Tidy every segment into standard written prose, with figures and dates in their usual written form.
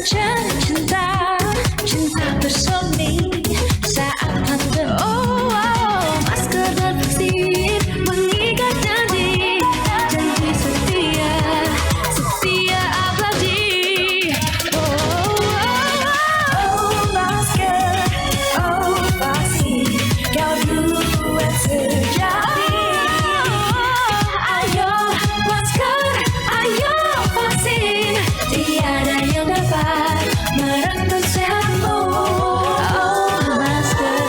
mencari cinta, cinta bersemi saat pandemi. Masker dan vaksin mengikat janji, janji setia, setia abadi. Masker, vaksin, kau buat sejati. Ayo masker, ayo vaksin, tiada yang dapat merenggut sehatmu. Masker,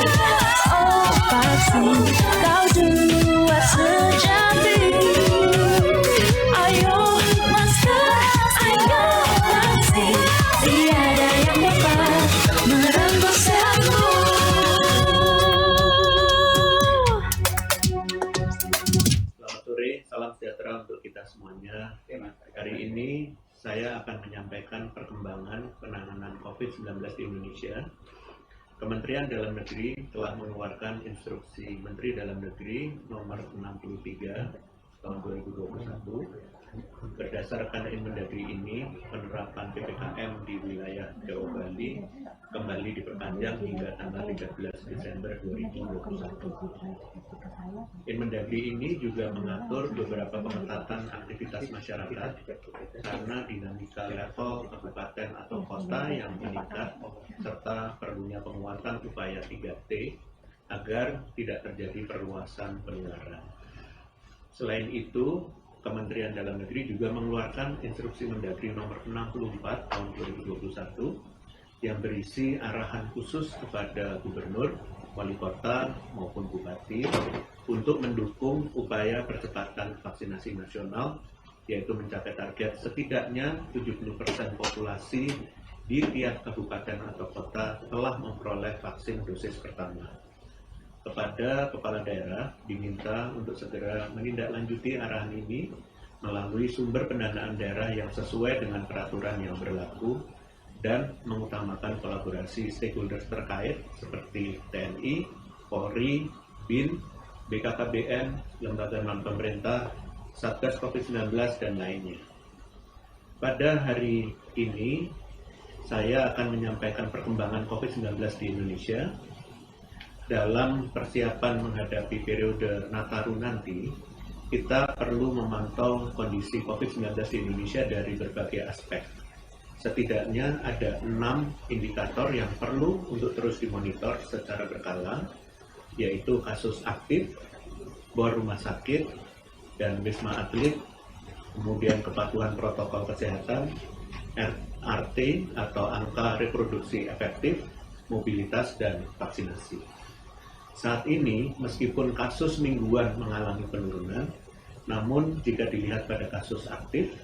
vaksin, kau buat sejati. Ayo masker, ayo vaksin, tiada yang dapat merenggut sehatmu. Selamat sore, salam sejahtera untuk kita semuanya. Hari ini saya akan menyampaikan perkembangan penanganan COVID-19 di Indonesia. Kementerian Dalam Negeri telah mengeluarkan instruksi Menteri Dalam Negeri nomor 63 tahun 2021. Berdasarkan Inmendagri ini, penerapan PPKM di wilayah Jawa Bali kembali diperpanjang hingga tanggal 13 Desember 2021. Inmendagri ini juga mengatur beberapa pengetatan aktivitas masyarakat karena dinamika level kabupaten atau kota yang meningkat serta perlunya penguatan upaya 3T agar tidak terjadi perluasan penularan. Selain itu, Kementerian Dalam Negeri juga mengeluarkan instruksi Mendagri nomor 64 tahun 2021 yang berisi arahan khusus kepada gubernur, wali kota maupun bupati untuk mendukung upaya percepatan vaksinasi nasional, yaitu mencapai target setidaknya 70% populasi di tiap kabupaten atau kota telah memperoleh vaksin dosis pertama. Kepada kepala daerah diminta untuk segera menindaklanjuti arahan ini melalui sumber pendanaan daerah yang sesuai dengan peraturan yang berlaku dan mengutamakan kolaborasi stakeholders terkait seperti TNI, Polri, BIN, BKKBN, lembaga non-pemerintah, Satgas COVID-19, dan lainnya. Pada hari ini, saya akan menyampaikan perkembangan COVID-19 di Indonesia. Dalam persiapan menghadapi periode Nataru nanti, kita perlu memantau kondisi COVID-19 di Indonesia dari berbagai aspek. Setidaknya ada 6 indikator yang perlu untuk terus dimonitor secara berkala, yaitu kasus aktif, bor rumah sakit, dan wisma atlet, kemudian kepatuhan protokol kesehatan, RT atau angka reproduksi efektif, mobilitas, dan vaksinasi. Saat ini, meskipun kasus mingguan mengalami penurunan, namun jika dilihat pada kasus aktif,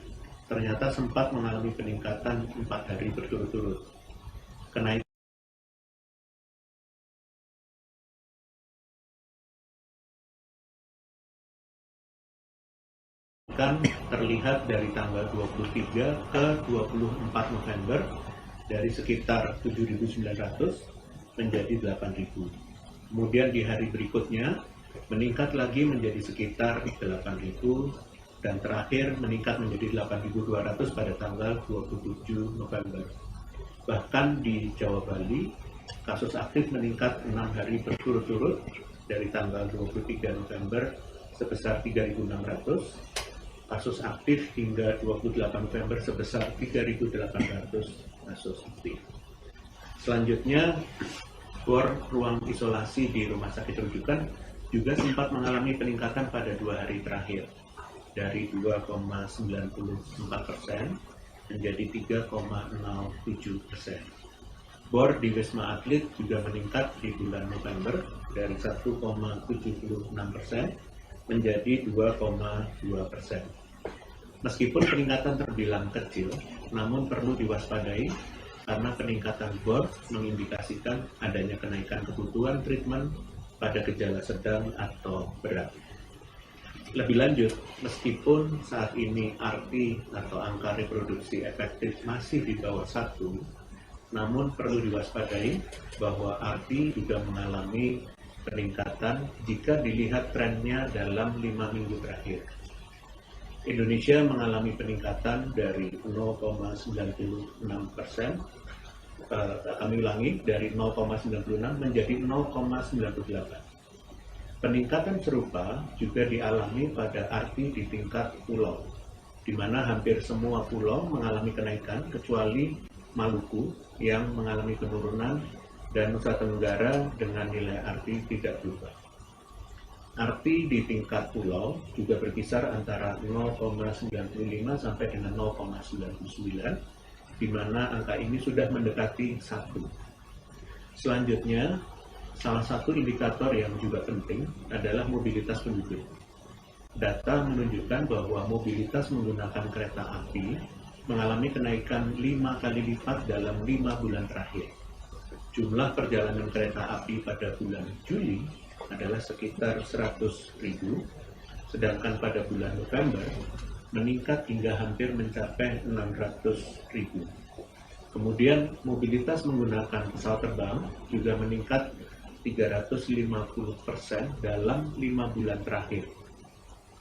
ternyata sempat mengalami peningkatan 4 hari berturut-turut. Kenaikan terlihat dari tanggal 23 ke 24 November dari sekitar 7.900 menjadi 8.000. Kemudian di hari berikutnya meningkat lagi menjadi sekitar 8.000 dan terakhir meningkat menjadi 8.200 pada tanggal 27 November. Bahkan di Jawa Bali, kasus aktif meningkat 6 hari berturut-turut dari tanggal 23 November sebesar 3.600, kasus aktif hingga 28 November sebesar 3.800 kasus aktif. Selanjutnya, bor ruang isolasi di rumah sakit rujukan juga sempat mengalami peningkatan pada 2 hari terakhir dari 2,94% menjadi 3,07%. Bor di Wisma Atlet juga meningkat di bulan November dari 1,76% menjadi 2,2%. Meskipun peningkatan terbilang kecil, namun perlu diwaspadai karena peningkatan bor mengindikasikan adanya kenaikan kebutuhan treatment pada gejala sedang atau berat. Lebih lanjut, meskipun saat ini arti atau angka reproduksi efektif masih di bawah 1, namun perlu diwaspadai bahwa arti juga mengalami peningkatan jika dilihat trennya dalam 5 minggu terakhir. Indonesia mengalami peningkatan dari 0,96%, kami ulangi, dari 0,96 menjadi 0,98. Peningkatan serupa juga dialami pada arti di tingkat pulau, di mana hampir semua pulau mengalami kenaikan kecuali Maluku yang mengalami penurunan dan Nusa Tenggara dengan nilai arti tidak berubah. Arti di tingkat pulau juga berkisar antara 0,95 sampai dengan 0,99, di mana angka ini sudah mendekati 1. Selanjutnya, salah satu indikator yang juga penting adalah mobilitas penduduk. Data menunjukkan bahwa mobilitas menggunakan kereta api mengalami kenaikan 5 kali lipat dalam 5 bulan terakhir. Jumlah perjalanan kereta api pada bulan Juli adalah sekitar 100.000, sedangkan pada bulan November meningkat hingga hampir mencapai 600.000. Kemudian mobilitas menggunakan pesawat terbang juga meningkat 350% dalam 5 bulan terakhir.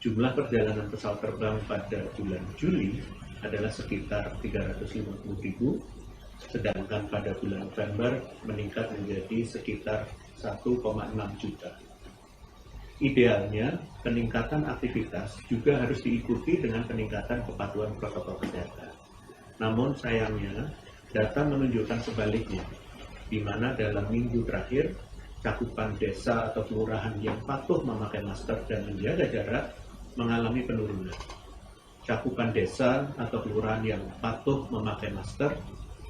Jumlah perjalanan pesawat terbang pada bulan Juli adalah sekitar 350.000, sedangkan pada bulan November meningkat menjadi sekitar 1,6 juta. Idealnya, peningkatan aktivitas juga harus diikuti dengan peningkatan kepatuhan protokol kesehatan. Namun sayangnya, data menunjukkan sebaliknya, di mana dalam minggu terakhir, cakupan desa atau kelurahan yang patuh memakai masker dan menjaga jarak mengalami penurunan. Cakupan desa atau kelurahan yang patuh memakai masker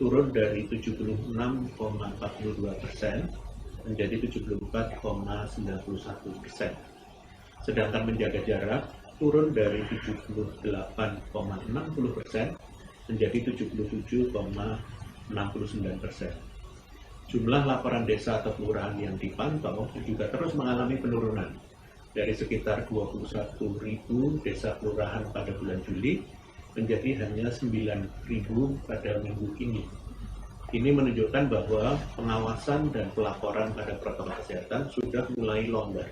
turun dari 76,42% menjadi 74,91%. Sedangkan menjaga jarak turun dari 78,60% menjadi 77,69%. Jumlah laporan desa atau kelurahan yang dipantau juga terus mengalami penurunan dari sekitar 21.000 desa kelurahan pada bulan Juli menjadi hanya 9.000 pada minggu ini. Ini menunjukkan bahwa pengawasan dan pelaporan pada protokol kesehatan sudah mulai longgar.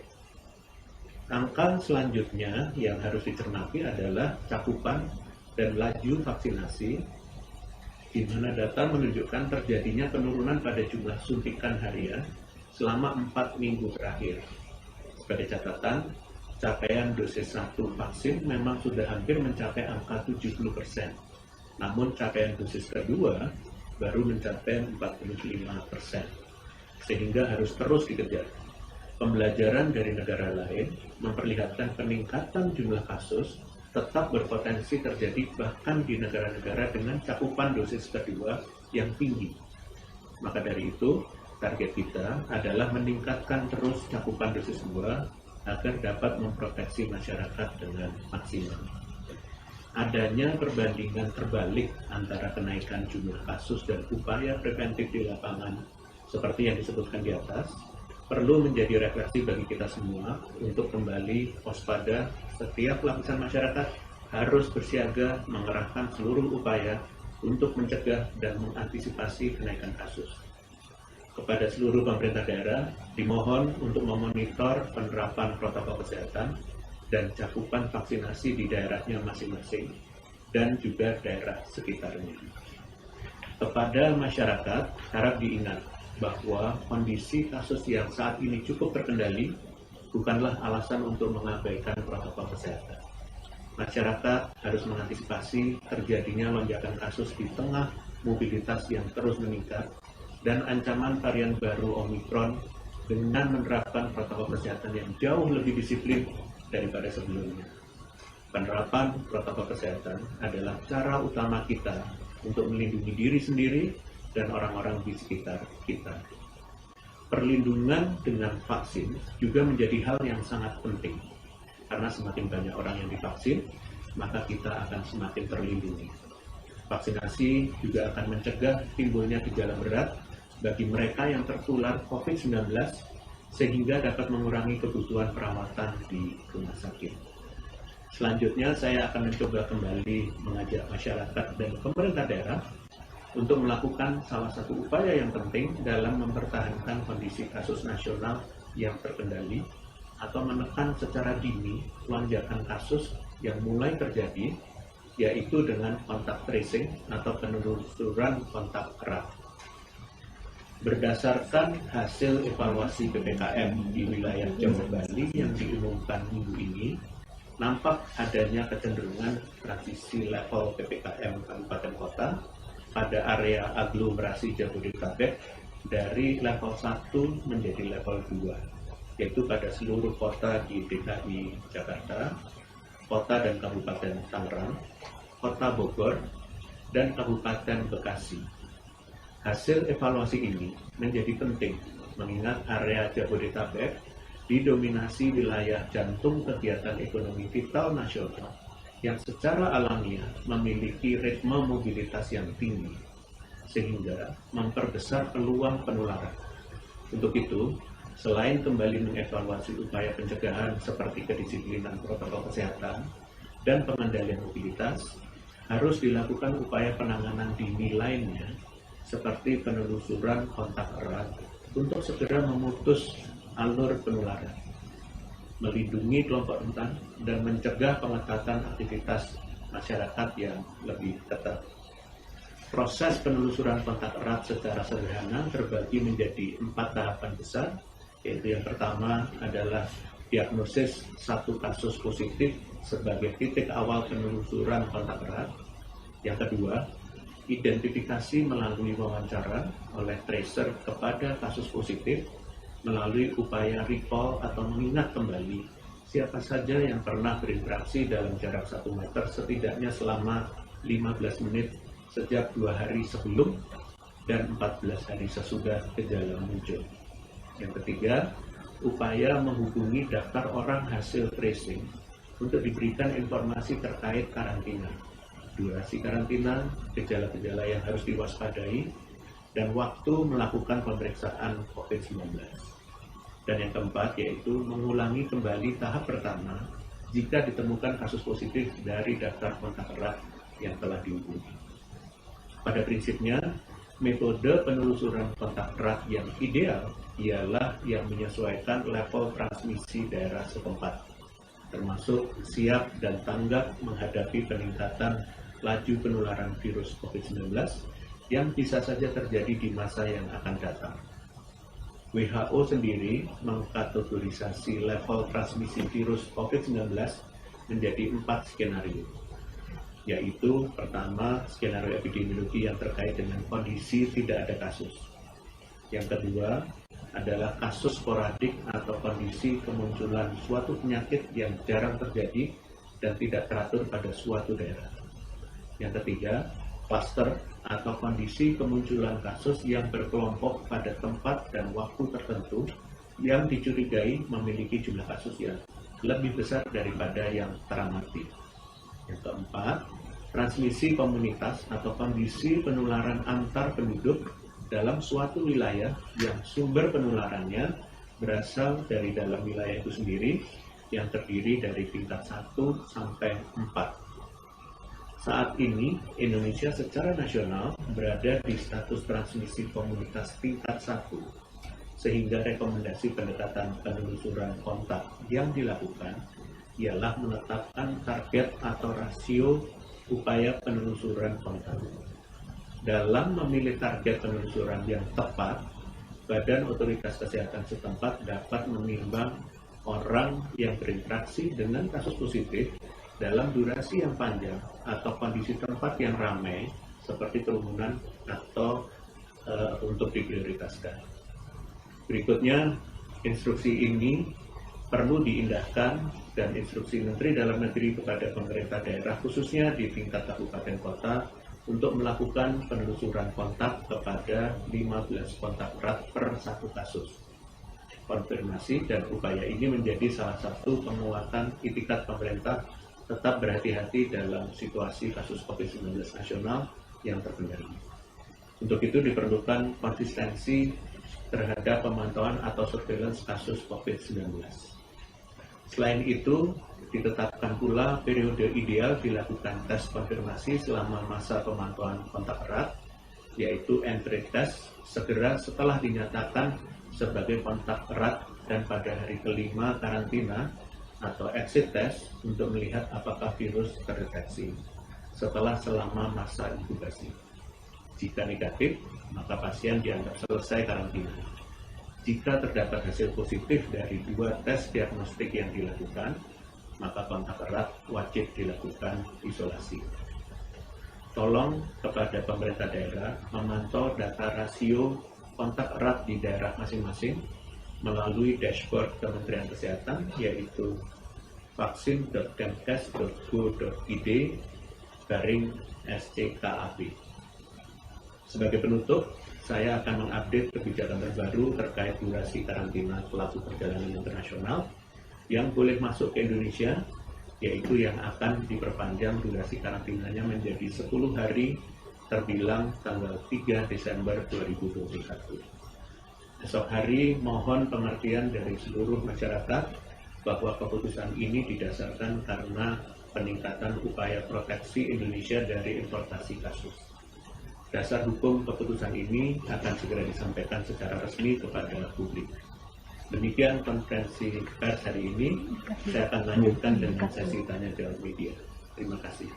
Angka selanjutnya yang harus dicermati adalah cakupan dan laju vaksinasi, di mana data menunjukkan terjadinya penurunan pada jumlah suntikan harian selama 4 minggu terakhir. Sebagai catatan, capaian dosis 1 vaksin memang sudah hampir mencapai angka 70%. Namun capaian dosis kedua baru mencapai 45%, sehingga harus terus dikejar. Pembelajaran dari negara lain memperlihatkan peningkatan jumlah kasus tetap berpotensi terjadi bahkan di negara-negara dengan cakupan dosis kedua yang tinggi. Maka dari itu, target kita adalah meningkatkan terus cakupan dosis 2 agar dapat memproteksi masyarakat dengan maksimal. Adanya perbandingan terbalik antara kenaikan jumlah kasus dan upaya preventif di lapangan seperti yang disebutkan di atas perlu menjadi refleksi bagi kita semua untuk kembali waspada. Setiap lapisan masyarakat harus bersiaga mengerahkan seluruh upaya untuk mencegah dan mengantisipasi kenaikan kasus. Kepada seluruh pemerintah daerah, dimohon untuk memonitor penerapan protokol kesehatan dan cakupan vaksinasi di daerahnya masing-masing dan juga daerah sekitarnya. Kepada masyarakat, harap diingat bahwa kondisi kasus yang saat ini cukup terkendali bukanlah alasan untuk mengabaikan protokol kesehatan. Masyarakat harus mengantisipasi terjadinya lonjakan kasus di tengah mobilitas yang terus meningkat dan ancaman varian baru Omikron dengan menerapkan protokol kesehatan yang jauh lebih disiplin daripada sebelumnya. Penerapan protokol kesehatan adalah cara utama kita untuk melindungi diri sendiri dan orang-orang di sekitar kita. Perlindungan dengan vaksin juga menjadi hal yang sangat penting, karena semakin banyak orang yang divaksin, maka kita akan semakin terlindungi. Vaksinasi juga akan mencegah timbulnya gejala berat bagi mereka yang tertular COVID-19, sehingga dapat mengurangi kebutuhan perawatan di rumah sakit. Selanjutnya, saya akan mencoba kembali mengajak masyarakat dan pemerintah daerah untuk melakukan salah satu upaya yang penting dalam mempertahankan kondisi kasus nasional yang terkendali, atau menekan secara dini lonjakan kasus yang mulai terjadi, yaitu dengan kontak tracing atau penelusuran kontak erat. Berdasarkan hasil evaluasi PPKM di wilayah Jawa Bali yang diumumkan minggu ini, nampak adanya kecenderungan transisi level PPKM kabupaten kota pada area aglomerasi Jabodetabek dari level 1 menjadi level 2, yaitu pada seluruh kota di DKI Jakarta, kota dan kabupaten Tangerang, kota Bogor, dan kabupaten Bekasi. Hasil evaluasi ini menjadi penting mengingat area Jabodetabek didominasi wilayah jantung kegiatan ekonomi vital nasional yang secara alamiah memiliki ritme mobilitas yang tinggi, sehingga memperbesar peluang penularan. Untuk itu, selain kembali mengevaluasi upaya pencegahan seperti kedisiplinan protokol kesehatan dan pengendalian mobilitas, harus dilakukan upaya penanganan dini lainnya seperti penelusuran kontak erat untuk segera memutus alur penularan, melindungi kelompok rentan, dan mencegah pengetatan aktivitas masyarakat yang lebih ketat. Proses penelusuran kontak erat secara sederhana terbagi menjadi 4 tahapan besar, yaitu yang pertama adalah diagnosis satu kasus positif sebagai titik awal penelusuran kontak erat. Yang kedua, identifikasi melalui wawancara oleh tracer kepada kasus positif melalui upaya recall atau mengingat kembali siapa saja yang pernah berinteraksi dalam jarak 1 meter setidaknya selama 15 menit sejak 2 hari sebelum dan 14 hari sesudah gejala muncul. Yang ketiga, upaya menghubungi daftar orang hasil tracing untuk diberikan informasi terkait karantina, durasi karantina, gejala-gejala yang harus diwaspadai, dan waktu melakukan pemeriksaan COVID-19. Dan yang keempat yaitu mengulangi kembali tahap pertama jika ditemukan kasus positif dari daftar kontak erat yang telah dihubungi. Pada prinsipnya, metode penelusuran kontak erat yang ideal ialah yang menyesuaikan level transmisi daerah setempat, termasuk siap dan tanggap menghadapi peningkatan laju penularan virus COVID-19 yang bisa saja terjadi di masa yang akan datang. WHO sendiri mengkategorisasi level transmisi virus COVID-19 menjadi 4 skenario, yaitu pertama, skenario epidemiologi yang terkait dengan kondisi tidak ada kasus. Yang kedua adalah kasus sporadik atau kondisi kemunculan suatu penyakit yang jarang terjadi dan tidak teratur pada suatu daerah. Yang ketiga, klaster atau kondisi kemunculan kasus yang berkelompok pada tempat dan waktu tertentu yang dicurigai memiliki jumlah kasus yang lebih besar daripada yang teramati. Yang keempat, transmisi komunitas atau kondisi penularan antar penduduk dalam suatu wilayah yang sumber penularannya berasal dari dalam wilayah itu sendiri yang terdiri dari tingkat 1 sampai 4. Saat ini, Indonesia secara nasional berada di status transmisi komunitas tingkat 1, sehingga rekomendasi pendekatan penelusuran kontak yang dilakukan ialah menetapkan target atau rasio upaya penelusuran kontak. Dalam memilih target penelusuran yang tepat, Badan Otoritas Kesehatan setempat dapat menimbang orang yang berinteraksi dengan kasus positif dalam durasi yang panjang atau kondisi tempat yang ramai seperti kerumunan atau untuk diprioritaskan. Berikutnya, instruksi ini perlu diindahkan dan instruksi Menteri Dalam Negeri kepada pemerintah daerah khususnya di tingkat kabupaten kota untuk melakukan penelusuran kontak kepada 15 kontak erat per 1 kasus. Konfirmasi dan upaya ini menjadi salah satu penguatan itikat pemerintah tetap berhati-hati dalam situasi kasus COVID-19 nasional yang terkendali. Untuk itu diperlukan konsistensi terhadap pemantauan atau surveillance kasus COVID-19. Selain itu, ditetapkan pula periode ideal dilakukan tes konfirmasi selama masa pemantauan kontak erat, yaitu entry test segera setelah dinyatakan sebagai kontak erat dan pada hari kelima karantina atau exit test untuk melihat apakah virus terdeteksi selama masa inkubasi. Jika negatif, maka pasien dianggap selesai karantina. Jika terdapat hasil positif dari 2 tes diagnostik yang dilakukan, maka kontak erat wajib dilakukan isolasi. Tolong kepada pemerintah daerah memantau data rasio kontak erat di daerah masing-masing melalui dashboard Kementerian Kesehatan, yaitu vaksin.kemkes.go.id/SCKAP. Sebagai penutup, saya akan mengupdate kebijakan terbaru terkait durasi karantina pelaku perjalanan internasional yang boleh masuk ke Indonesia, yaitu yang akan diperpanjang durasi karantinanya menjadi 10 hari terbilang tanggal 3 Desember 2021. Esok hari mohon pengertian dari seluruh masyarakat bahwa keputusan ini didasarkan karena peningkatan upaya proteksi Indonesia dari importasi kasus. Dasar hukum keputusan ini akan segera disampaikan secara resmi kepada publik. Demikian konferensi pers hari ini. Saya akan lanjutkan dengan sesi tanya jawab media. Terima kasih.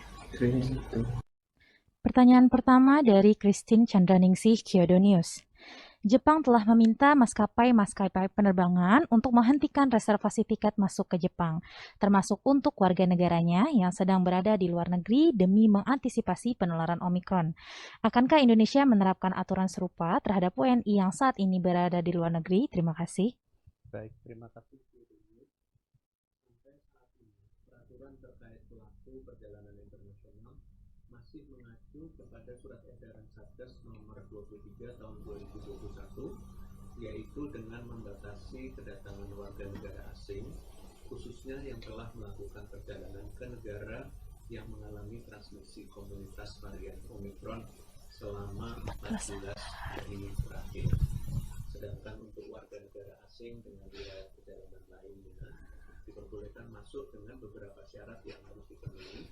Pertanyaan pertama dari Christine Chandraningsih Kyodonius. Jepang telah meminta maskapai penerbangan untuk menghentikan reservasi tiket masuk ke Jepang, termasuk untuk warga negaranya yang sedang berada di luar negeri demi mengantisipasi penularan Omikron. Akankah Indonesia menerapkan aturan serupa terhadap WNI yang saat ini berada di luar negeri? Terima kasih. Baik, terima kasih. Sampai saat ini, peraturan terkait pelaku perjalanan internasional masih mengacu kepada surat edaran Satgas nomor 23 tahun 2021, yaitu dengan membatasi kedatangan warga negara asing, khususnya yang telah melakukan perjalanan ke negara yang mengalami transmisi komunitas varian Omikron selama 14 hari terakhir. Sedangkan untuk warga negara asing dengan riwayat perjalanan lainnya diperbolehkan masuk dengan beberapa syarat yang harus dipenuhi.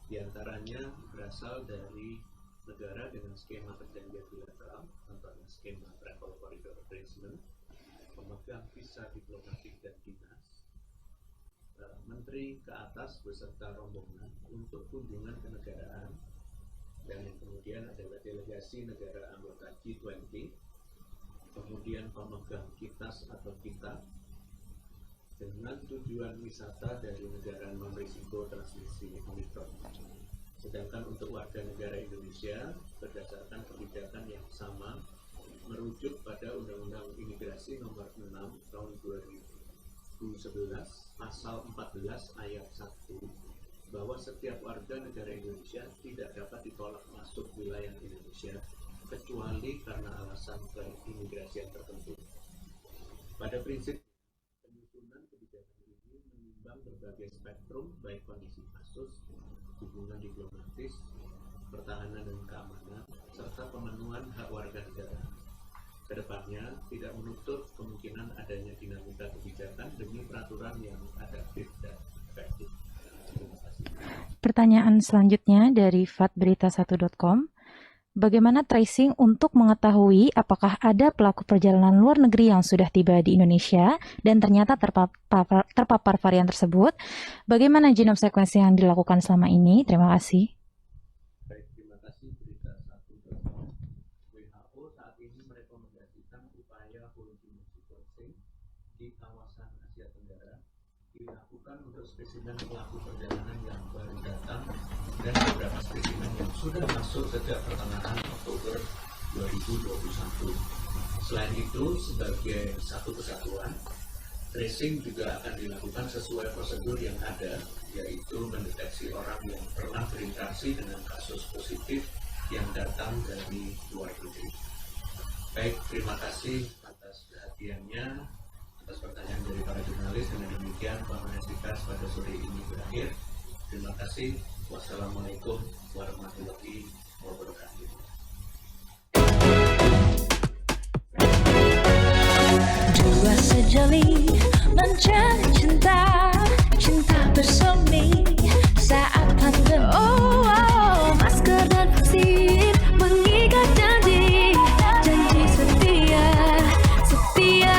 Di antaranya berasal dari negara dengan skema perjanjian bilateral, contohnya skema Travel Corridor Arrangement, pemegang visa diplomatik dan dinas, menteri ke atas beserta rombongan untuk kunjungan kenegaraan, dan yang kemudian adalah delegasi negara anggota G20, kemudian pemegang kitas atau kita, dengan tujuan wisata dari negara non-risiko transmisi Omikron. Sedangkan untuk warga negara Indonesia, berdasarkan kebijakan yang sama, merujuk pada Undang-Undang Imigrasi Nomor 6 Tahun 2011, Pasal 14 Ayat 1, bahwa setiap warga negara Indonesia tidak dapat ditolak masuk wilayah Indonesia kecuali karena alasan keimigrasian tertentu. Pada prinsip kebijakan ini menimbang berbagai spektrum, baik kondisi kasus, hubungan diplomatis, pertahanan dan keamanan, serta pemenuhan hak warga negara. Kedepannya tidak menutup kemungkinan adanya dinamika kebijakan demi peraturan yang adaptif dan efektif. Terima kasih. Pertanyaan selanjutnya dari fatberita1.com. Bagaimana tracing untuk mengetahui apakah ada pelaku perjalanan luar negeri yang sudah tiba di Indonesia dan ternyata terpapar varian tersebut? Bagaimana genome sequencing yang dilakukan selama ini? Terima kasih. Baik, terima kasih. Berita1.com. WHO saat ini merekomendasikan upaya whole genome sequencing di kawasan Asia Tenggara dilakukan untuk spesimen pelaku perjalanan yang baru datang dan beberapa spesimen yang sudah masuk sejak pertengahan Oktober 2021. Selain itu, sebagai satu kesatuan, tracing juga akan dilakukan sesuai prosedur yang ada, yaitu mendeteksi orang yang pernah berinteraksi dengan kasus positif yang datang dari luar negeri. Baik, terima kasih atas perhatiannya, atas pertanyaan dari para jurnalis. Dengan demikian, konferensi pers pada sore ini berakhir. Terima kasih. Wassalamualaikum warahmatullahi wabarakatuh. Dua sejoli mencari cinta, cinta bersemi saat pandemi. Masker dan vaksin mengikat janji, janji setia, setia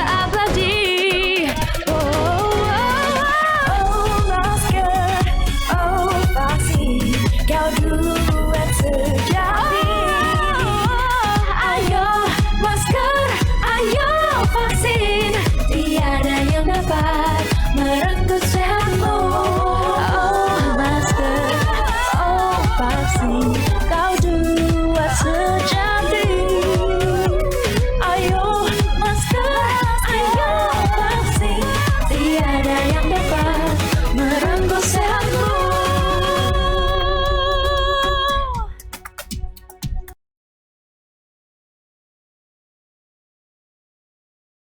yang dapat merenggut